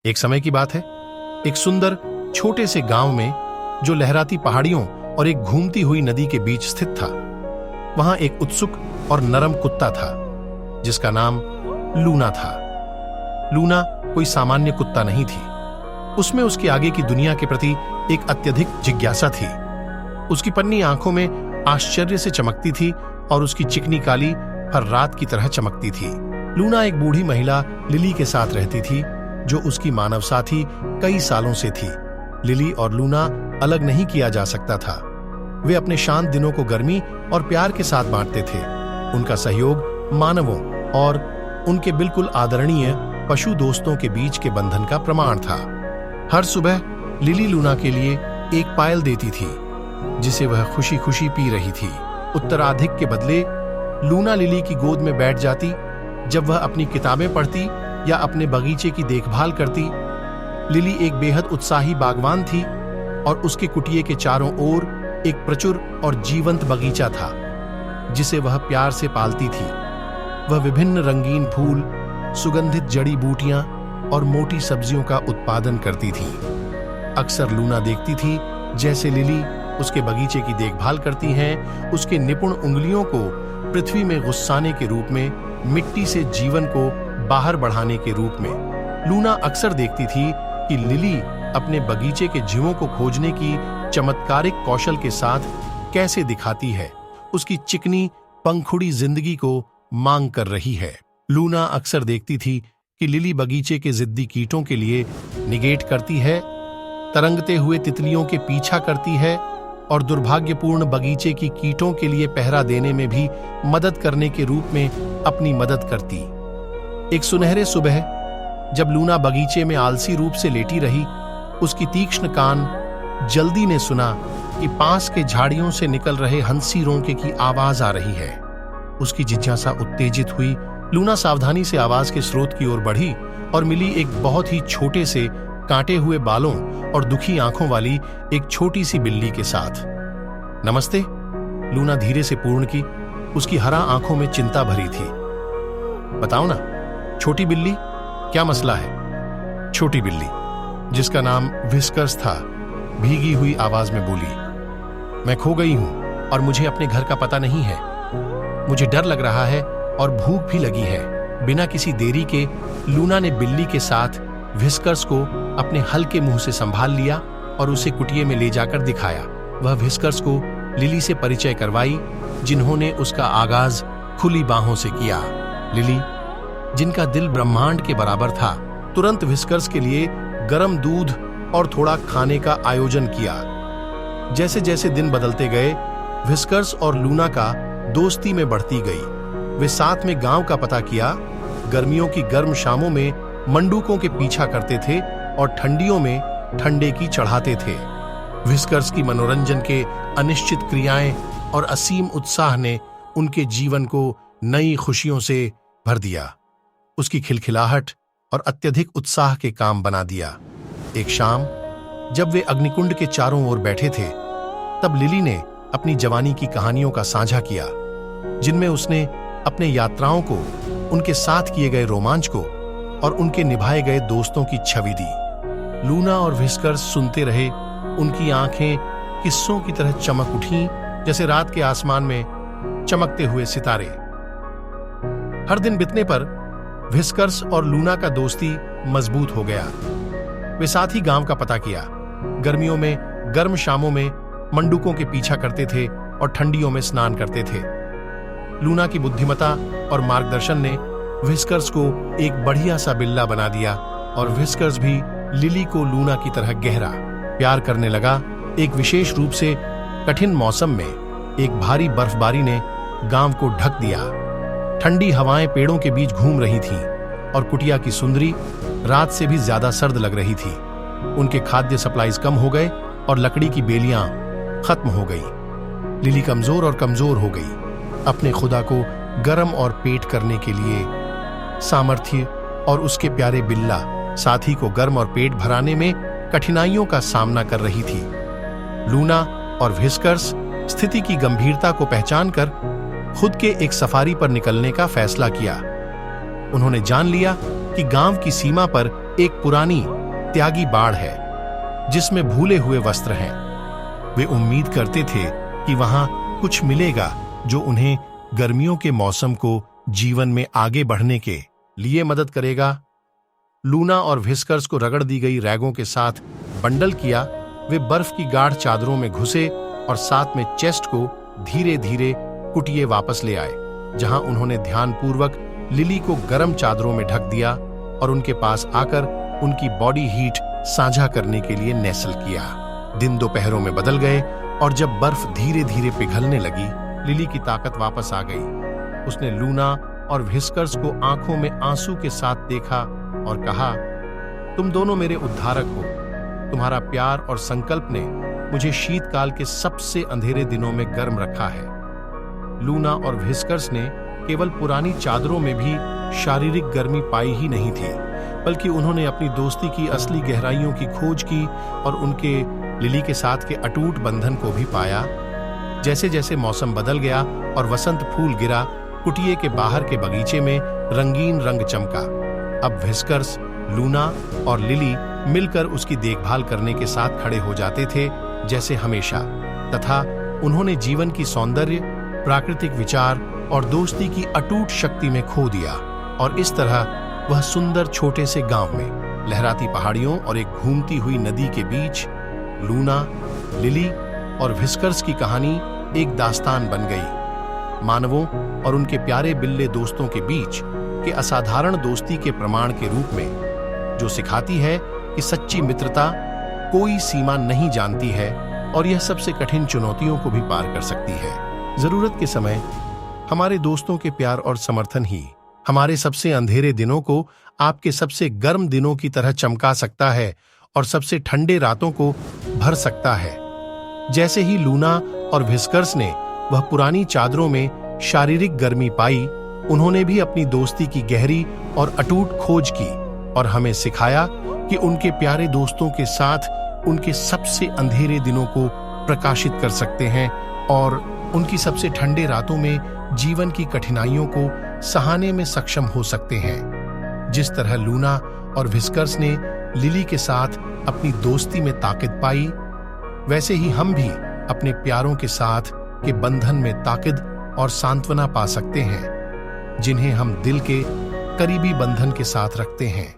एक समय की बात है, एक सुंदर छोटे से गांव में, जो लहराती पहाड़ियों और एक घूमती हुई नदी के बीच स्थित था, वहां एक उत्सुक और नरम कुत्ता था जिसका नाम लूना था। लूना कोई सामान्य कुत्ता नहीं थी। उसमें उसके आगे की दुनिया के प्रति एक अत्यधिक जिज्ञासा थी। उसकी पन्नी आंखों में आश्चर्य से चमकती थी और उसकी चिकनी काली हर रात की तरह चमकती थी। लूना एक बूढ़ी महिला लिली के साथ रहती थी, जो उसकी मानव साथी कई सालों से थी। लिली और लूना अलग नहीं किया जा सकता था। वे अपने शांत दिनों को गर्मी और प्यार के साथ बांटते थे। उनका सहयोग मानवों और उनके बिल्कुल आदरणीय पशु दोस्तों के बीच के बंधन का प्रमाण था। हर सुबह लिली लूना के लिए एक पायल देती थी, जिसे वह खुशी खुशी पी रही थी। उत्तराधिक के बदले लूना लिली की गोद में बैठ जाती जब वह अपनी किताबें पढ़ती या अपने बगीचे की देखभाल करती। लिली एक बेहद उत्साही बागवान थी और उसके कुटिये के चारों ओर एक प्रचुर और जीवंत बगीचा था, जिसे वह प्यार से पालती थी। वह विभिन्न रंगीन फूल, सुगंधित जड़ी बूटियां और मोटी सब्जियों का उत्पादन करती थी। अक्सर लूना देखती थी जैसे लिली उसके बगीचे की देखभाल करती हैं, उसके निपुण उंगलियों को पृथ्वी में गुस्साने के रूप में, मिट्टी से जीवन को बाहर बढ़ाने के रूप में। लूना अक्सर देखती थी कि लिली अपने बगीचे के जीवों को खोजने की चमत्कारिक कौशल के साथ कैसे दिखाती है, उसकी चिकनी पंखुड़ी जिंदगी को मांग कर रही है। लूना अक्सर देखती थी कि लिली बगीचे के जिद्दी कीटों के लिए निगेट करती है, तरंगते हुए तितलियों के पीछा करती है और दुर्भाग्यपूर्ण बगीचे की कीटों के लिए पहरा देने में भी मदद करने के रूप में अपनी मदद करती। एक सुनहरे सुबह जब लूना बगीचे में आलसी रूप से लेटी रही, उसकी तीक्ष्ण कान जल्दी ने सुना कि पास के झाड़ियों से निकल रहे हंसी रोंके की आवाज आ रही है। उसकी जिज्ञासा उत्तेजित हुई। लूना सावधानी से आवाज के स्रोत की ओर बढ़ी और मिली एक बहुत ही छोटे से कांटे हुए बालों और दुखी आंखों वाली एक छोटी सी बिल्ली के साथ। नमस्ते, लूना धीरे से पूर्ण की। उसकी हरा आंखों में चिंता भरी थी। बताओ ना छोटी बिल्ली, क्या मसला है? छोटी बिल्ली, जिसका नाम व्हिस्कर्स था, भीगी हुई आवाज में बोली। मैं खो गई हूं और मुझे अपने घर का पता नहीं है। मुझे डर लग रहा है और भूख भी लगी है। बिना किसी देरी के लूना ने बिल्ली के साथ व्हिस्कर्स को अपने हल्के मुंह से संभाल लिया और उसे कुटिये में ले जाकर दिखाया। वह व्हिस्कर्स को लिली से परिचय करवाई, जिन्होंने उसका आगाज खुली बाहों से किया। लिली, जिनका दिल ब्रह्मांड के बराबर था, तुरंत व्हिस्कर्स के लिए गर्म दूध और थोड़ा खाने का आयोजन किया। जैसे जैसे दिन बदलते गए, व्हिस्कर्स और लूना का दोस्ती में बढ़ती गई। वे साथ में गांव का पता किया, गर्मियों की गर्म शामों में मंडूकों के पीछा करते थे और ठंडियों में ठंडे की चढ़ाते थे। व्हिस्कर्स की मनोरंजन के अनिश्चित क्रियाएं और असीम उत्साह ने उनके जीवन को नई खुशियों से भर दिया। उसकी खिलखिलाहट और अत्यधिक उत्साह के काम बना दिया। एक शाम जब वे अग्निकुंड के चारों ओर बैठे थे, तब लिली ने अपनी जवानी की कहानियों का साझा किया, जिनमें उसने अपने यात्राओं को, उनके साथ किए गए रोमांच को और उनके निभाए गए दोस्तों की छवि दी। लूना और व्हिस्कर्स सुनते रहे। उनकी आंखें किस्सों की तरह चमक उठीं, जैसे रात के आसमान में चमकते हुए सितारे। हर दिन बीतने पर व्हिस्कर्स और लूना का दोस्ती मजबूत हो गया। वे साथ ही गांव का पता किया, गर्मियों में गर्म शामों में मंडूकों के पीछा करते थे और ठंडियों में स्नान करते थे। लूना की बुद्धिमता और मार्गदर्शन ने व्हिस्कर्स को एक बढ़िया सा बिल्ला बना दिया और व्हिस्कर्स भी लिली को लूना की तरह गहरा प्यार करने लगा। एक विशेष रूप से कठिन मौसम में एक भारी बर्फबारी ने गांव को ढक दिया। ठंडी हवाएं पेड़ों के बीच घूम रही थीं और कुटिया की सुंदरी रात से भी ज्यादा सर्द लग रही थी। उनके खाद्य सप्लाईज कम हो गए और लकड़ी की बेलियां खत्म हो गई। लिली कमजोर और कमजोर हो गई। अपने खुदा को गर्म और पेट करने के लिए सामर्थ्य और उसके प्यारे बिल्ला साथी को गर्म और पेट भराने में कठिनाइयों का सामना कर रही थी। लूना और व्हिस्कर्स स्थिति की गंभीरता को पहचानकर खुद के एक सफारी पर निकलने का फैसला किया। उन्होंने जान लिया कि गांव की सीमा पर एक पुरानी त्यागी बाड़ है जिसमें भूले हुए वस्त्र हैं। वे उम्मीद करते थे कि वहां कुछ मिलेगा जो उन्हें गर्मियों के मौसम को जीवन में आगे बढ़ने के लिए मदद करेगा। लूना और व्हिस्कर्स को रगड़ दी गई रैगों के साथ बंडल किया। वे बर्फ की गाढ़ चादरों में घुसे और साथ में चेस्ट को धीरे धीरे कुटिए वापस ले आए, जहां उन्होंने ध्यानपूर्वक लिली को गर्म चादरों में ढक दिया और उनके पास आकर उनकी बॉडी हीट साझा करने के लिए नेस्ल किया। दिन दोपहरों में बदल गए और जब बर्फ धीरे धीरे पिघलने लगी, लिली की ताकत वापस आ गई। उसने लूना और व्हिस्कर्स को आंखों में आंसू के साथ देखा और कहा, तुम दोनों मेरे उद्धारक हो। तुम्हारा प्यार और संकल्प ने मुझे शीतकाल के सबसे अंधेरे दिनों में गर्म रखा है। लूना और व्हिस्कर्स ने केवल पुरानी चादरों में भी शारीरिक गर्मी पाई ही नहीं थी, बल्कि उन्होंने अपनी दोस्ती की असली गहराइयों की खोज की और उनके लिली के साथ के अटूट बंधन को भी पाया। जैसे जैसे मौसम बदल गया और वसंत फूल गिरा, कुटिये के बाहर के बगीचे में रंगीन रंग चमका। अब व्हिस्कर्स, लूना और लिली मिलकर उसकी देखभाल करने के साथ खड़े हो जाते थे जैसे हमेशा, तथा उन्होंने जीवन की सौंदर्य, प्राकृतिक विचार और दोस्ती की अटूट शक्ति में खो दिया। और इस तरह वह सुंदर छोटे से गांव में लहराती पहाड़ियों और एक घूमती हुई नदी के बीच लूना, लिली और व्हिस्कर्स की कहानी एक दास्तान बन गई। मानवों और उनके प्यारे बिल्ले दोस्तों के बीच के असाधारण दोस्ती के प्रमाण के रूप में, जो सिखाती है कि सच्ची मित्रता कोई सीमा नहीं जानती है और यह सबसे कठिन चुनौतियों को भी पार कर सकती है। जरूरत के समय हमारे दोस्तों के प्यार और समर्थन ही हमारे सबसे अंधेरे दिनों को आपके सबसे गर्म दिनों की तरह चमका सकता है और सबसे ठंडे रातों को भर सकता है। जैसे ही लूना और व्हिस्कर्स ने वह पुरानी चादरों में शारीरिक गर्मी पाई, उन्होंने भी अपनी दोस्ती की गहरी और अटूट खोज की और हमें सिखाया कि उनके प्यारे दोस्तों के साथ उनके सबसे अंधेरे दिनों को प्रकाशित कर सकते हैं और उनकी सबसे ठंडे रातों में जीवन की कठिनाइयों को सहाने में सक्षम हो सकते हैं। जिस तरह लूना और व्हिस्कर्स ने लिली के साथ अपनी दोस्ती में ताकत पाई, वैसे ही हम भी अपने प्यारों के साथ के बंधन में ताकत और सांत्वना पा सकते हैं, जिन्हें हम दिल के करीबी बंधन के साथ रखते हैं।